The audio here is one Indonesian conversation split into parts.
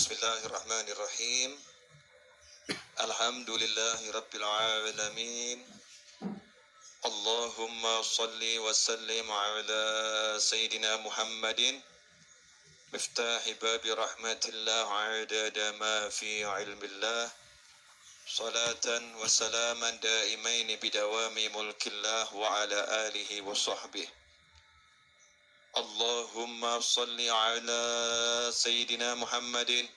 Bismillahirrahmanirrahim. Alhamdulillahi rabbil alamin. Allahumma salli wa sallim ala Sayyidina Muhammadin miftahi babi rahmatillah adada ma fi ilmillah. Salatan wa salaman daimaini bidawami mulkillah wa ala alihi wa sahbihi. Allahumma salli ala Sayyidina Muhammadin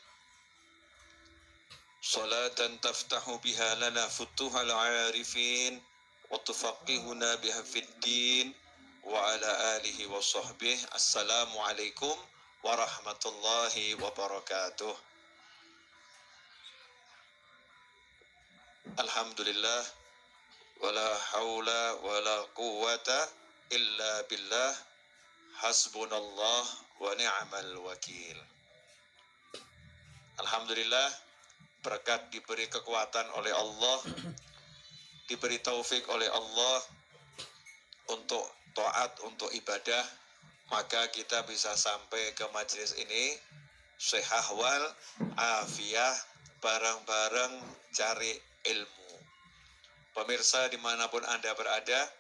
salatan taftahu biha lana futuhal arifin wa tufaqihuna biha fid din wa ala alihi wa sahbihi. Assalamualaikum warahmatullahi wabarakatuh. Alhamdulillah wala haula wala quwwata illa billah. Hasbunallah wa ni'mal wakil. Alhamdulillah, berkat diberi kekuatan oleh Allah, diberi taufik oleh Allah untuk taat, untuk ibadah, maka kita bisa sampai ke majelis ini sehah wal afiyah, bareng-bareng cari ilmu. Pemirsa dimanapun Anda berada,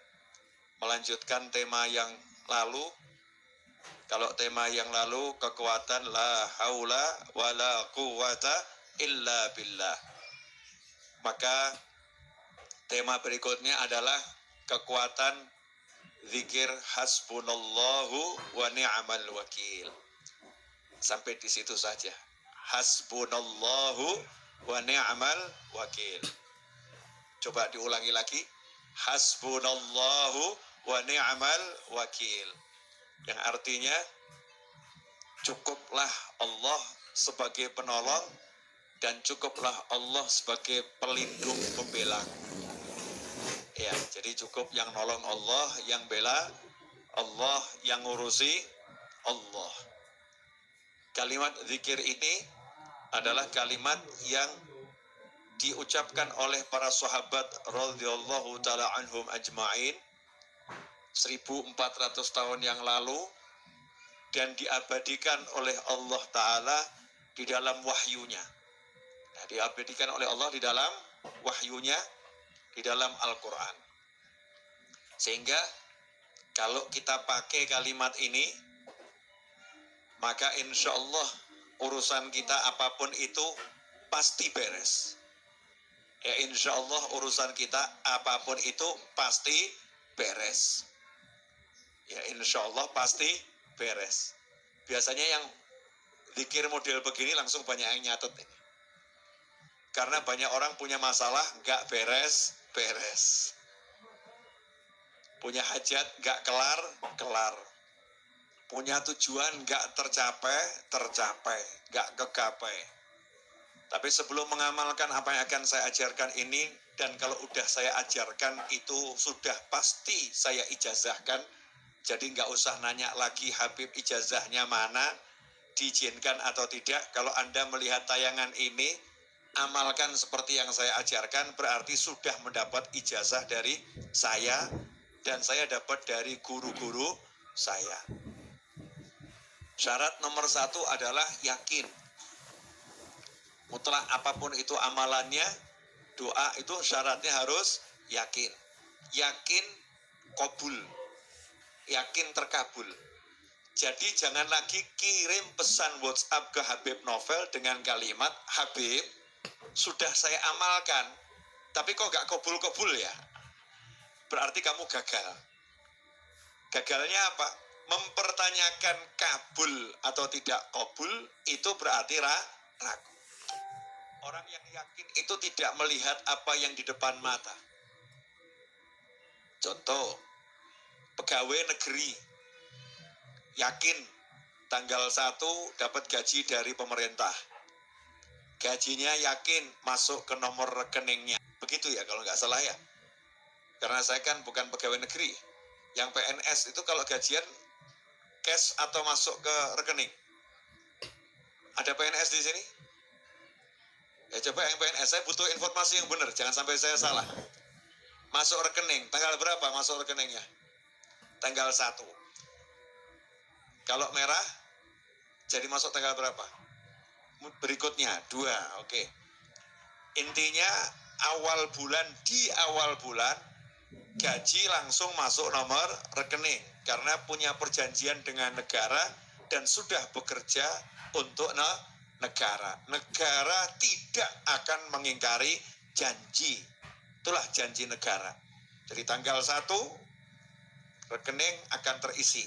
melanjutkan tema yang lalu. Kalau tema yang lalu kekuatan la haula wala quwwata illa billah, maka tema berikutnya adalah kekuatan zikir hasbunallahu wa ni'mal wakil. Sampai di situ saja. Hasbunallahu wa ni'mal wakil. Coba diulangi lagi. Hasbunallahu wa ni'mal wakil. Yang artinya cukuplah Allah sebagai penolong dan cukuplah Allah sebagai pelindung pembela. Ya, jadi cukup yang nolong Allah, yang bela Allah, yang ngurusi Allah. Kalimat zikir ini adalah kalimat yang diucapkan oleh para sahabat radhiyallahu taala anhum ajma'in 1400 tahun yang lalu dan diabadikan oleh Allah Ta'ala di dalam wahyunya. Nah, diabadikan oleh Allah di dalam wahyunya, di dalam Al-Quran. Sehingga kalau kita pakai kalimat ini, maka insya Allah urusan kita apapun itu pasti beres. Ya, insya Allah urusan kita apapun itu pasti beres. Ya, insya Allah pasti beres. Biasanya yang zikir model begini langsung banyak yang nyatet ini. Karena banyak orang punya masalah gak beres-beres. Punya hajat gak kelar-kelar. Punya tujuan gak tercapai, gak kegapai. Tapi sebelum mengamalkan apa yang akan saya ajarkan ini, dan kalau udah saya ajarkan itu sudah pasti saya ijazahkan. Jadi nggak usah nanya lagi Habib ijazahnya mana, diizinkan atau tidak. Kalau Anda melihat tayangan ini, amalkan seperti yang saya ajarkan, berarti sudah mendapat ijazah dari saya, dan saya dapat dari guru-guru saya. Syarat nomor 1 adalah yakin. Mutlak apapun itu amalannya, doa itu syaratnya harus yakin. Yakin qabul. Yakin terkabul. Jadi jangan lagi kirim pesan WhatsApp ke Habib Novel dengan kalimat, Habib, sudah saya amalkan, tapi kok gak kabul-kabul ya? Berarti kamu gagal. Gagalnya apa? Mempertanyakan kabul atau tidak kabul, itu berarti ragu. Orang yang yakin itu tidak melihat apa yang di depan mata. Contoh, pegawai negeri yakin tanggal 1 dapat gaji dari pemerintah. Gajinya yakin masuk ke nomor rekeningnya. Begitu ya kalau nggak salah ya. Karena saya kan bukan pegawai negeri. Yang PNS itu kalau gajian cash atau masuk ke rekening. Ada PNS di sini? Ya coba yang PNS, saya butuh informasi yang benar. Jangan sampai saya salah. Masuk rekening, tanggal berapa masuk rekeningnya? Tanggal 1. Kalau merah, jadi masuk tanggal berapa? berikutnya 2. Oke. Intinya di awal bulan gaji langsung masuk nomor rekening karena punya perjanjian dengan negara dan sudah bekerja untuk negara. Negara tidak akan mengingkari janji. Itulah janji negara. Jadi tanggal 1 rekening akan terisi.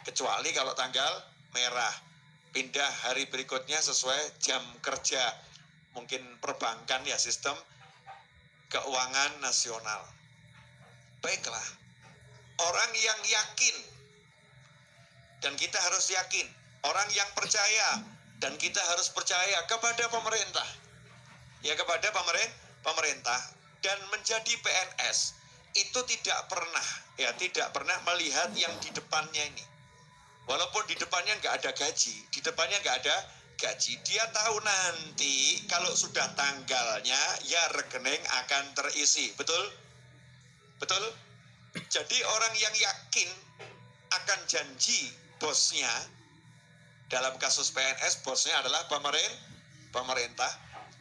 Kecuali kalau tanggal merah. Pindah hari berikutnya sesuai jam kerja. Mungkin perbankan ya, sistem keuangan nasional. Baiklah. Orang yang yakin, dan kita harus yakin. Orang yang percaya, dan kita harus percaya kepada pemerintah. Ya, kepada pemerintah. Dan menjadi PNS itu tidak pernah melihat yang di depannya ini. Walaupun di depannya nggak ada gaji, dia tahu nanti kalau sudah tanggalnya ya rekening akan terisi. Betul? Jadi orang yang yakin akan janji bosnya, dalam kasus PNS bosnya adalah pemerintah,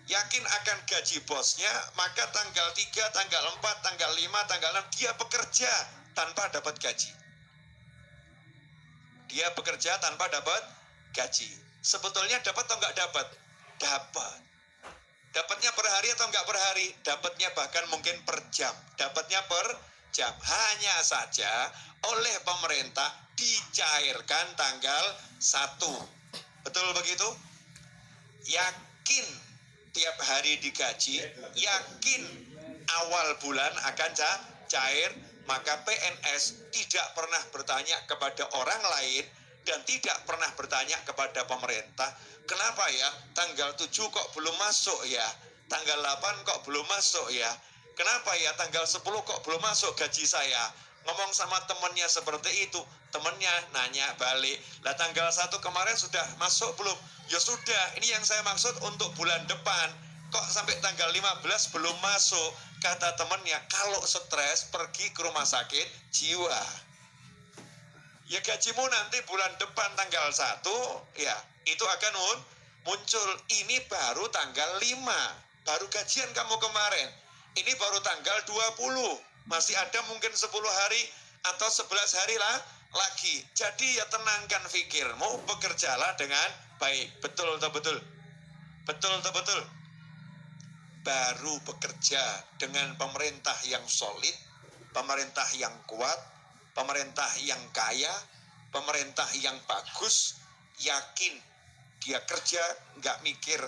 yakin akan gaji bosnya, maka tanggal 3, tanggal 4, tanggal 5, tanggal 6 dia bekerja tanpa dapat gaji. Sebetulnya dapat atau nggak dapat? Dapat. Dapatnya per hari atau nggak per hari? Dapatnya bahkan mungkin per jam. Hanya saja oleh pemerintah dicairkan tanggal 1. Betul begitu? Yakin tiap hari digaji, yakin awal bulan akan cair, maka PNS tidak pernah bertanya kepada orang lain dan tidak pernah bertanya kepada pemerintah, kenapa ya tanggal 7 kok belum masuk ya, tanggal 8 kok belum masuk ya, kenapa ya tanggal 10 kok belum masuk gaji saya. Ngomong sama temennya seperti itu, temennya nanya balik, lah tanggal 1 kemarin sudah masuk belum? Ya sudah, ini yang saya maksud untuk bulan depan. Kok sampai tanggal 15 belum masuk? Kata temennya, kalau stres pergi ke rumah sakit jiwa. Ya gajimu nanti bulan depan tanggal 1, ya itu akan muncul. Ini baru tanggal 5, baru gajian kamu kemarin. Ini baru tanggal 20, masih ada mungkin 10 hari atau 11 hari lagi. Jadi ya tenangkan pikirmu, bekerjalah dengan baik. Betul. Baru bekerja dengan pemerintah yang solid, pemerintah yang kuat, pemerintah yang kaya, pemerintah yang bagus, yakin dia kerja, nggak mikir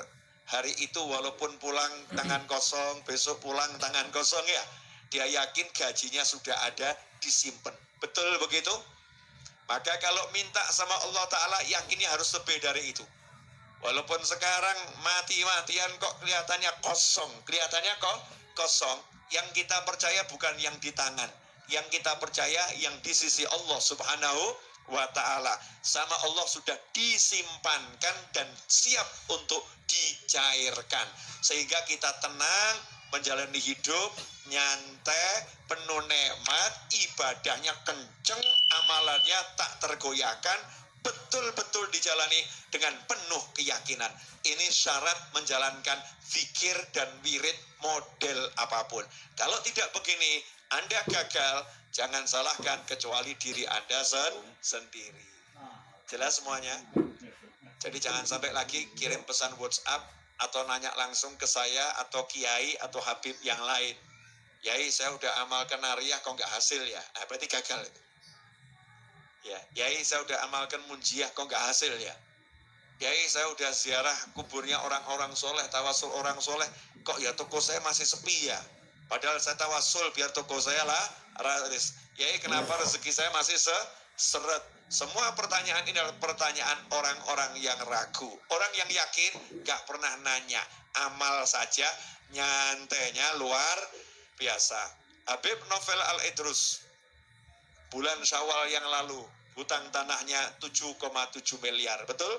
hari itu walaupun pulang tangan kosong, besok pulang tangan kosong ya. Dia yakin gajinya sudah ada, disimpan. Betul begitu? Maka kalau minta sama Allah Ta'ala, yakinnya harus lebih dari itu. Walaupun sekarang mati-matian kok kelihatannya kosong, yang kita percaya bukan yang di tangan, yang kita percaya yang di sisi Allah Subhanahu wa Ta'ala. Sama Allah sudah disimpankan dan siap untuk dicairkan, sehingga kita tenang menjalani hidup nyantai, penuh nikmat, ibadahnya kenceng, amalannya tak tergoyahkan, betul-betul dijalani dengan penuh keyakinan. Ini syarat menjalankan zikir dan wirid model apapun. Kalau tidak begini, Anda gagal. Jangan salahkan kecuali diri Anda sendiri. Jelas semuanya? Jadi jangan sampai lagi kirim pesan WhatsApp atau nanya langsung ke saya atau kiai atau habib yang lain. Yai, saya udah amalkan nariyah kok nggak hasil ya? Berarti gagal. Ya, Yai, saya udah amalkan munjiah kok nggak hasil ya? Yai, saya udah ziarah kuburnya orang-orang soleh, tawasul orang soleh, kok ya toko saya masih sepi ya? Padahal saya tawasul biar toko saya laris. Yai, kenapa rezeki saya masih seret? Semua pertanyaan ini adalah pertanyaan orang-orang yang ragu. Orang yang yakin nggak pernah nanya, amal saja, nyantainya luar biasa. Habib Novel Al-Idrus, bulan Syawal yang lalu, hutang tanahnya 7,7 miliar, betul?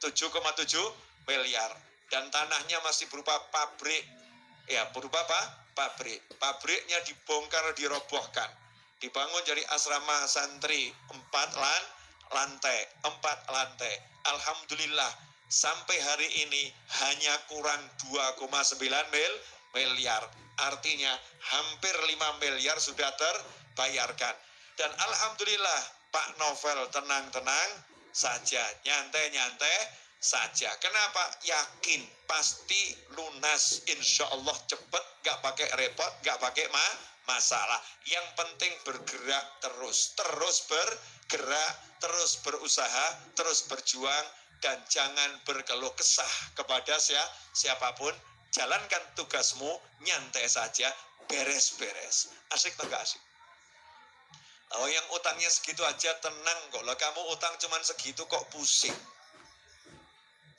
7,7 miliar. Dan tanahnya masih berupa pabrik. Ya, berupa apa? Pabrik. Pabriknya dibongkar, dirobohkan. Dibangun jadi asrama santri 4 lantai. Alhamdulillah, sampai hari ini hanya kurang 2,9 miliar. Artinya hampir 5 miliar sudah terbayarkan. Dan alhamdulillah Pak Novel tenang-tenang saja, nyantai-nyantai saja. Kenapa? Yakin pasti lunas, insya Allah cepat, gak pakai repot, gak pakai masalah. Yang penting bergerak terus bergerak, terus berusaha, terus berjuang, dan jangan berkeluh kesah kepada siapapun. Jalankan tugasmu, nyantai saja, beres-beres. Asik atau gak asik? Oh, yang utangnya segitu aja tenang kok. Lah kamu utang cuman segitu kok pusing.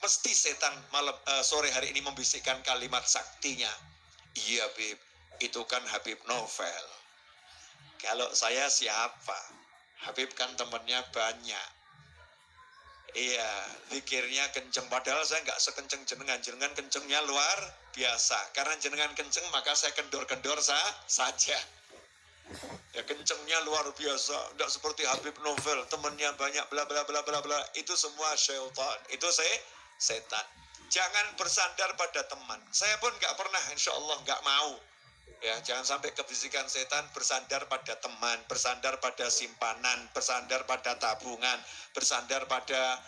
Mesti setan sore hari ini membisikkan kalimat saktinya. Iya Bib, itu kan Habib Novel. Kalau saya siapa? Habib kan temennya banyak. Iya, pikirnya kenceng. Padahal saya nggak sekenceng jenengan. Jenengan kencengnya luar biasa. Karena jenengan kenceng, maka saya kendor-kendor saja. Ya kencengnya luar biasa. Nggak seperti Habib Novel, temennya banyak, bla bla bla bla bla. Itu semua syaitan. Itu setan. Jangan bersandar pada teman. Saya pun nggak pernah, insya Allah nggak mau. Ya, jangan sampai kebisikan setan bersandar pada teman, bersandar pada simpanan, bersandar pada tabungan, bersandar pada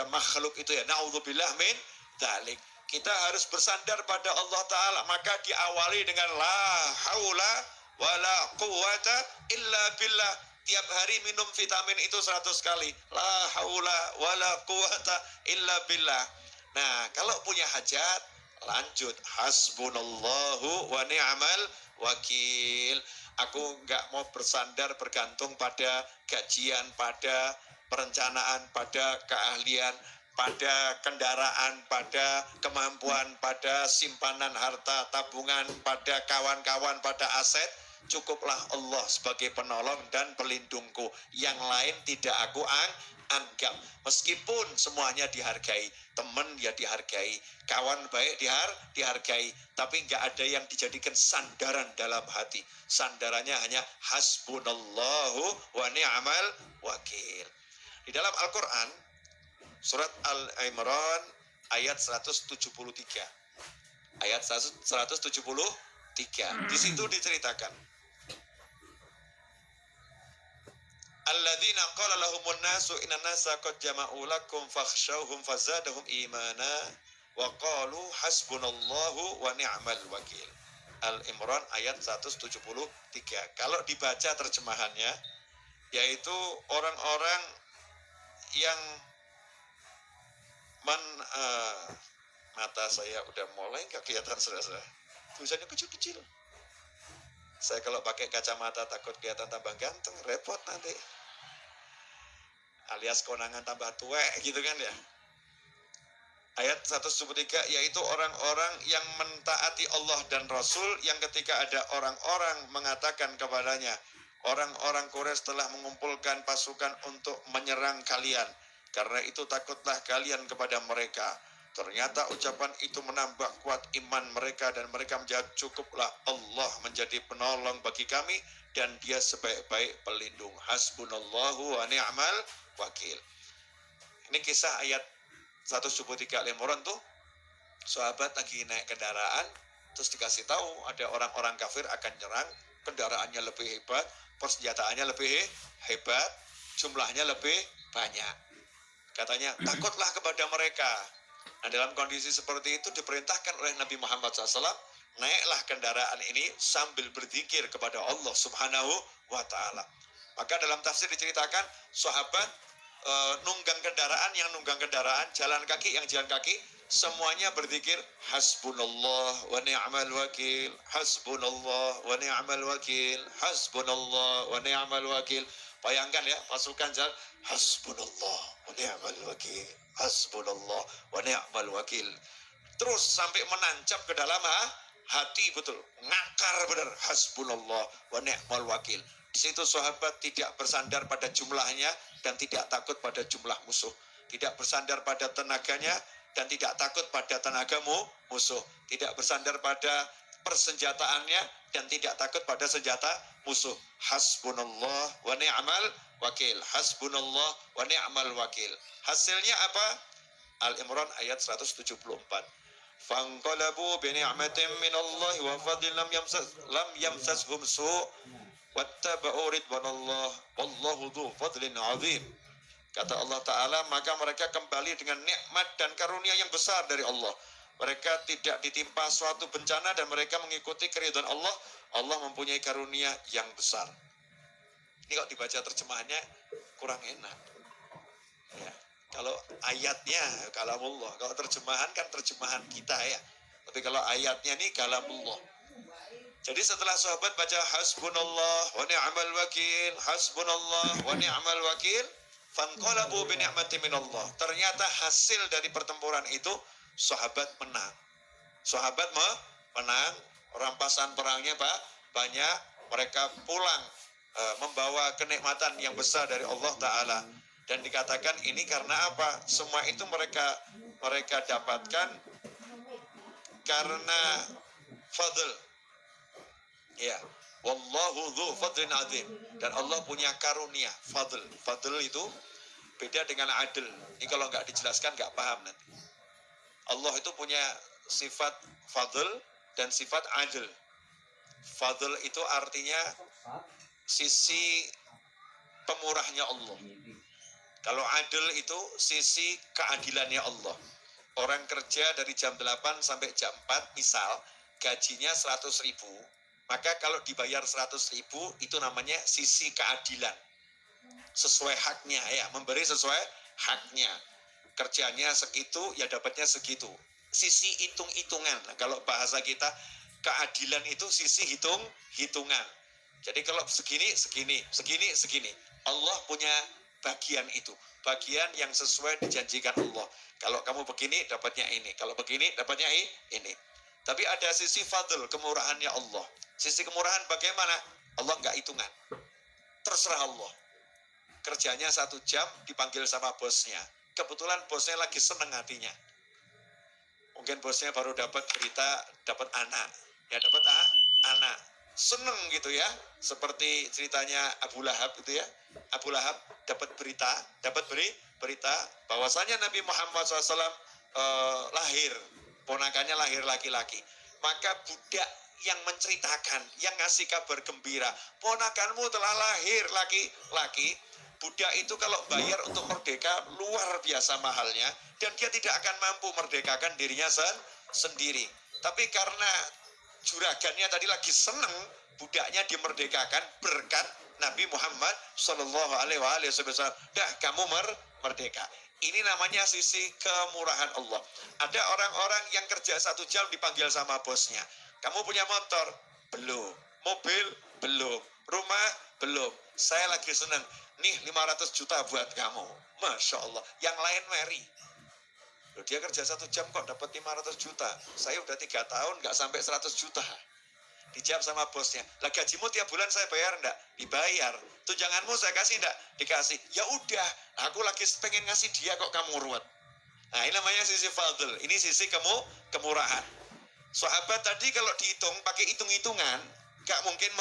makhluk itu ya. Naudzubillah min dzalik. Kita harus bersandar pada Allah Ta'ala. Maka diawali dengan la haula wala quwata illa billah. Tiap hari minum vitamin itu 100 kali. La haula wala quwata illa billah. Nah, kalau punya hajat, lanjut hasbunallahu wa ni'mal wakil. Aku nggak mau bersandar bergantung pada gajian, pada perencanaan, pada keahlian, pada kendaraan, pada kemampuan, pada simpanan harta, tabungan, pada kawan-kawan, pada aset. Cukuplah Allah sebagai penolong dan pelindungku. Yang lain tidak aku anggap. Meskipun semuanya dihargai, teman ya dihargai, kawan baik dihargai, tapi nggak ada yang dijadikan sandaran dalam hati. Sandarannya hanya hasbunallahu wa ni'mal wakil. Di dalam Al-Quran, surat Al-Imran ayat 173. Ayat 173. Di situ diceritakan, alladzina qala lahumun nasu innan nasa qad jama'u lakum fakhshawhum fazadahum imana wa qalu hasbunallahu wa ni'mal wakil. Al-Imran ayat 173. Kalau dibaca terjemahannya, yaitu orang-orang yang mata saya udah mulai nggak kelihatan saudara-saudara. Tulisannya kecil-kecil. Saya kalau pakai kacamata takut kelihatan tambah ganteng, repot nanti. Alias konangan tambah tuwek gitu kan ya. Ayat 173, yaitu orang-orang yang mentaati Allah dan Rasul, yang ketika ada orang-orang mengatakan kepadanya, orang-orang Quraisy telah mengumpulkan pasukan untuk menyerang kalian, karena itu takutlah kalian kepada mereka. Ternyata ucapan itu menambah kuat iman mereka, dan mereka menjawab, cukuplah Allah menjadi penolong bagi kami, dan dia sebaik-baik pelindung. Hasbunallahu wa ni'mal wakil. Ini kisah ayat 173 Al-Imran tuh. Sahabat lagi naik kendaraan, terus dikasih tahu ada orang-orang kafir akan nyerang, kendaraannya lebih hebat, persenjataannya lebih hebat, jumlahnya lebih banyak. Katanya, takutlah kepada mereka. Nah, dalam kondisi seperti itu diperintahkan oleh Nabi Muhammad SAW, naiklah kendaraan ini sambil berzikir kepada Allah Subhanahu wa Ta'ala. Maka dalam tafsir diceritakan, sahabat nunggang kendaraan, yang nunggang kendaraan, jalan kaki, yang jalan kaki, semuanya berzikir hasbunallah wa ni'mal wakil, hasbunallah wa ni'mal wakil, hasbunallah wa ni'mal wakil. Bayangkan ya, pasukan jalan hasbunallah wa ni'mal wakil, hasbunallah wa ni'mal wakil. Terus sampai menancap ke dalam hati, betul, ngakar benar, hasbunallah wa ni'mal wakil. Di situ sahabat tidak bersandar pada jumlahnya dan tidak takut pada jumlah musuh. Tidak bersandar pada tenaganya dan tidak takut pada tenaga musuh. Tidak bersandar pada persenjataannya dan tidak takut pada senjata musuh. Hasbunallah wa ni'mal wakil. Hasbunallah wa ni'mal wakil. Hasilnya apa? Al-Imran ayat 174. Fanqalabu bi ni'matin minallahi wa fadlin lam yamsashum su' wattaba'u ridwanallah wallahu dzu fadlin 'adzim. Kata Allah Ta'ala, maka mereka kembali dengan nikmat dan karunia yang besar dari Allah. Mereka tidak ditimpa suatu bencana dan mereka mengikuti keridhaan Allah. Allah mempunyai karunia yang besar. Ini kalau dibaca terjemahannya kurang enak. Ya. Kalau ayatnya kalamullah, kalau terjemahan kan terjemahan kita ya. Tapi kalau ayatnya ini kalamullah. Jadi setelah sahabat baca hasbunallah wa ni'mal wakil, hasbunallah wa ni'mal wakil, fanqalabu bi ni'matin minallah. Ternyata hasil dari pertempuran itu sahabat menang. Sahabat menang, rampasan perangnya banyak, mereka pulang membawa kenikmatan yang besar dari Allah Ta'ala. Dan dikatakan ini karena apa? Semua itu mereka dapatkan karena fadl. Ya, wallahu dzu fadlin adzim. Dan Allah punya karunia, fadl. Fadl itu beda dengan adil. Ini kalau nggak dijelaskan nggak paham nanti. Allah itu punya sifat fadl dan sifat adil. Fadl itu artinya sisi pemurahnya Allah. Kalau adil itu sisi keadilannya Allah. Orang kerja dari jam 8 sampai jam 4, misal gajinya 100.000, maka kalau dibayar 100.000 itu namanya sisi keadilan. Sesuai haknya ya, memberi sesuai haknya. Kerjanya segitu, ya dapatnya segitu. Sisi hitung-hitungan. Nah, kalau bahasa kita, keadilan itu sisi hitung-hitungan. Jadi kalau segini, segini, segini, segini. Allah punya bagian itu. Bagian yang sesuai dijanjikan Allah. Kalau kamu begini, dapatnya ini. Kalau begini, dapatnya ini. Tapi ada sisi fadl, kemurahannya Allah. Sisi kemurahan bagaimana? Allah nggak hitungan. Terserah Allah. Kerjanya 1 jam, dipanggil sama bosnya. Kebetulan bosnya lagi seneng hatinya. Mungkin bosnya baru dapat berita, dapat anak. Ya dapat anak. Seneng gitu ya. Seperti ceritanya Abu Lahab itu ya. Abu Lahab dapat berita bahwasanya Nabi Muhammad SAW lahir. Ponakannya lahir laki-laki. Maka budak yang menceritakan, yang ngasih kabar gembira, ponakanmu telah lahir laki-laki. Budak itu kalau bayar untuk merdeka luar biasa mahalnya, dan dia tidak akan mampu merdekakan dirinya sendiri. Tapi karena juragannya tadi lagi seneng budaknya dimerdekakan berkat Nabi Muhammad Shallallahu Alaihi Wasallam, dah kamu merdeka. Ini namanya sisi kemurahan Allah. Ada orang-orang yang kerja 1 jam dipanggil sama bosnya. Kamu punya motor? Belum. Mobil? Belum. Rumah? Belum. Saya lagi seneng. Nih 500 juta buat kamu. Masya Allah. Yang lain meri. Loh, dia kerja 1 jam kok dapat 500 juta. Saya udah 3 tahun nggak sampai 100 juta. Dijawab sama bosnya, lah gajimu tiap bulan saya bayar enggak? Dibayar. Tunjanganmu saya kasih enggak? Dikasih. Ya udah, aku lagi pengen ngasih dia kok kamu ruwet. Nah ini namanya sisi fadl. Ini sisi kemurahan. Sahabat tadi kalau dihitung pakai hitung-hitungan, gak mungkin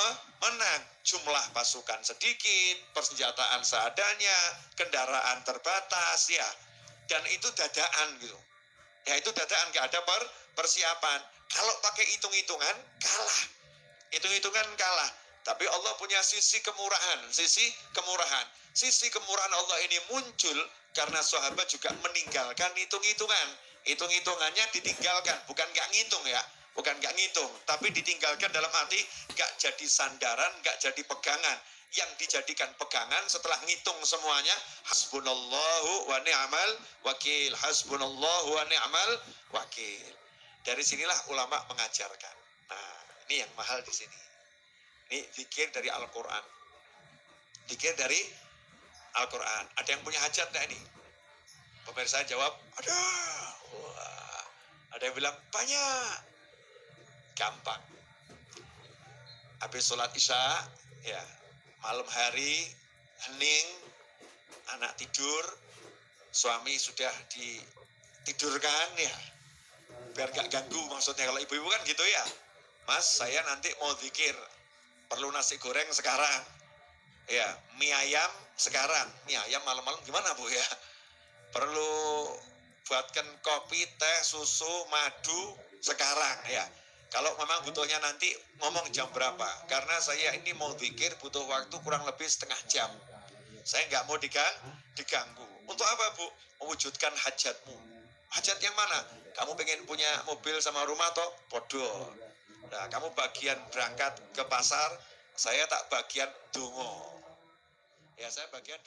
menang. Jumlah pasukan sedikit, persenjataan seadanya, kendaraan terbatas ya. Dan itu dadaan gitu. Ya itu dadaan, gak ada persiapan. Kalau pakai hitung-hitungan kalah. Hitung-hitungan kalah. Tapi Allah punya sisi kemurahan. Sisi kemurahan. Sisi kemurahan Allah ini muncul karena sahabat juga meninggalkan hitung-hitungan. Hitung-hitungannya ditinggalkan. Bukan gak ngitung ya. Bukan gak ngitung. Tapi ditinggalkan dalam arti gak jadi sandaran, gak jadi pegangan. Yang dijadikan pegangan setelah ngitung semuanya, hasbunallahu wa ni'mal wakil. Hasbunallahu wa ni'mal wakil. Dari sinilah ulama mengajarkan. Nah, ini yang mahal di sini. Ini zikir dari Al-Quran. Zikir dari Al-Quran. Ada yang punya hajat enggak ini? Pemirsa jawab, ada. Wah. Ada yang bilang, banyak. Gampang. Habis sholat isya, ya, malam hari, hening, anak tidur, suami sudah ditidurkan, ya. Biar gak ganggu maksudnya. Kalau ibu-ibu kan gitu ya. Mas, saya nanti mau zikir. Perlu nasi goreng sekarang. Ya, mie ayam sekarang. Mie ayam malam-malam gimana Bu ya? Perlu buatkan kopi, teh, susu, madu sekarang ya. Kalau memang butuhnya nanti ngomong jam berapa. Karena saya ini mau zikir butuh waktu kurang lebih setengah jam. Saya nggak mau diganggu. Untuk apa, Bu? Mewujudkan hajatmu. Hajat yang mana? Kamu pengen punya mobil sama rumah toh? Podo. Nah, kamu bagian berangkat ke pasar, saya tak bagian dongo. Ya, saya bagian